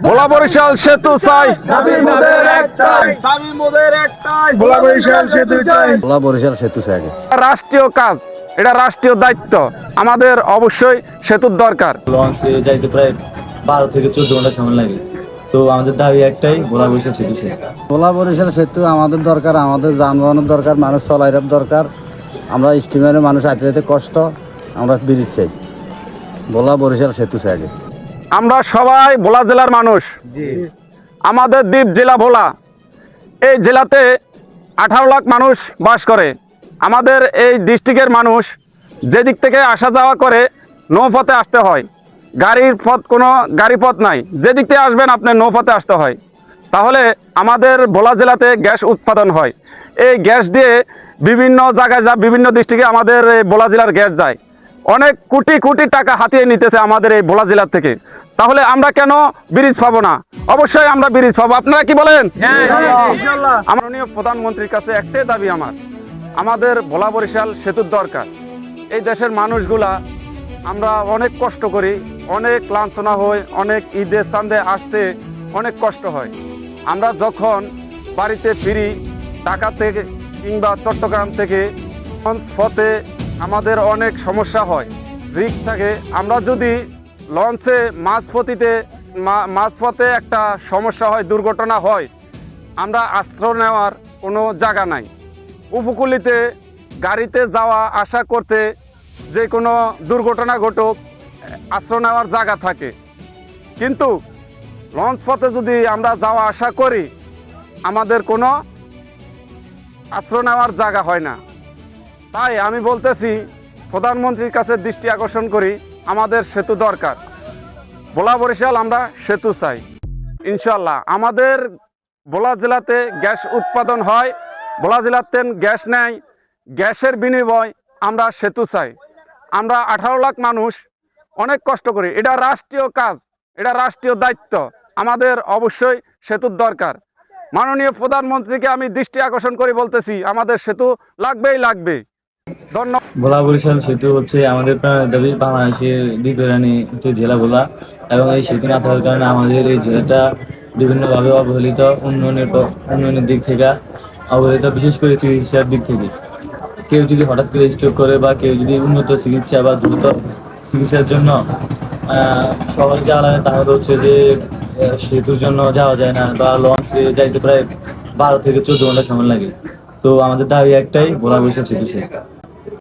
ভোলা বরিশাল সেতু চাই, দাবি মোদের একটাই, দাবি মোদের একটাই, ভোলা বরিশাল সেতু চাই। ভোলা বরিশাল সেতু চাই আগে। রাষ্ট্রীয় কাজ, এটা রাষ্ট্রীয় দায়িত্ব, আমাদের অবশ্যই সেতুর দরকার। লঞ্চে যাইতে প্রায় 12 থেকে 14 ঘন্টা সময় লাগে। তো আমাদের দাবি একটাই, ভোলা বরিশাল সেতু চাই। ভোলা বরিশাল সেতু আমাদের দরকার, আমাদের যানবাহনের দরকার, মানুষ চলাইরার দরকার। আমরা স্টিমারে মানুষ আইতে যেতে কষ্ট, আমরা ব্রিজ চাই। ভোলা বরিশাল সেতু চাই আগে। আমরা সবাই ভোলা জেলার মানুষ, আমাদের দ্বীপ জেলা ভোলা। এই জেলাতে 18 লাখ মানুষ বাস করে। আমাদের এই ডিস্ট্রিক্টের মানুষ যেদিক থেকে আসা যাওয়া করে নৌপথে আসতে হয়, গাড়ির পথ কোনো গাড়ি পথ নাই, যেদিক থেকে আসবেন আপনি নৌপথে আসতে হয়। তাহলে আমাদের ভোলা জেলাতে গ্যাস উৎপাদন হয়, এই গ্যাস দিয়ে বিভিন্ন জায়গায় বিভিন্ন ডিস্ট্রিক্টে আমাদের এই ভোলা জেলার গ্যাস যায়। অনেক কোটি কোটি টাকা হাতিয়ে নিতেছে আমাদের এই ভোলা জেলা থেকে। তাহলে আমরা কেন ব্রিজ পাবো না? অবশ্যই আমরা ব্রিজ পাবো, আপনারা কি বলেন? মাননীয় প্রধানমন্ত্রীর কাছে একটাই দাবি আমাদের ভোলা বরিশাল সেতুর দরকার। এই দেশের মানুষগুলা আমরা অনেক কষ্ট করি, অনেক লাঞ্ছনা হয়, অনেক ঈদের চাঁদে আসতে অনেক কষ্ট হয়। আমরা যখন বাড়িতে ফিরি ঢাকা থেকে কিংবা চট্টগ্রাম থেকে, লঞ্চ পথে আমাদের অনেক সমস্যা হয়, রিস্ক থাকে। আমরা যদি লঞ্চে মাঝপথে একটা সমস্যা হয়, দুর্ঘটনা হয়, আমরা আশ্রয় নেওয়ার কোনো জায়গা নাই। উপকূলিতে গাড়িতে যাওয়া আসা করতে যে কোনো দুর্ঘটনা ঘটুক, আশ্রয় নেওয়ার জায়গা থাকে। কিন্তু লঞ্চ পথে যদি আমরা যাওয়া আসা করি, আমাদের কোনো আশ্রয় নেওয়ার জায়গা হয় না। তাই আমি বলতেছি, প্রধানমন্ত্রীর কাছে দৃষ্টি আকর্ষণ করি, আমাদের সেতু দরকার। ভোলা বরিশাল আমরা সেতু চাই। ইনশাল্লাহ আমাদের ভোলা জেলাতে গ্যাস উৎপাদন হয়, ভোলা জেলাতে গ্যাস নেয়, গ্যাসের বিনিময় আমরা সেতু চাই। আমরা 18 লাখ মানুষ অনেক কষ্ট করি, এটা রাষ্ট্রীয় কাজ, এটা রাষ্ট্রীয় দায়িত্ব, আমাদের অবশ্যই সেতুর দরকার। মাননীয় প্রধানমন্ত্রীকে আমি দৃষ্টি আকর্ষণ করে বলতেছি, আমাদের সেতু লাগবেই লাগবে। ধন্যবাদ। ভোলা বরিশাল সেতু হচ্ছে আমাদের প্রাণের দাবি। বাংলাদেশের দ্বীপরানি হচ্ছে জেলা ভোলা, এবং এই সেতু না থাকার কারণে আমাদের এই জেলাটা বিভিন্নভাবে অবহেলিত, উন্নয়নের দিক থেকে অবহেলিত, বিশেষ করে চিকিৎসার দিক থেকে। কেউ যদি হঠাৎ করে স্ট্রোক করে বা কেউ যদি উন্নত চিকিৎসা বা দ্রুত চিকিৎসার জন্য শহরে যাওয়া লাগে, তাহলে হচ্ছে যে সেতুর জন্য যাওয়া যায় না, বা লঞ্চে যাইতে প্রায় 12 থেকে 14 ঘন্টা সময় লাগে। তো আমাদের দাবি একটাই, ভোলা বরিশাল সেতু চাই।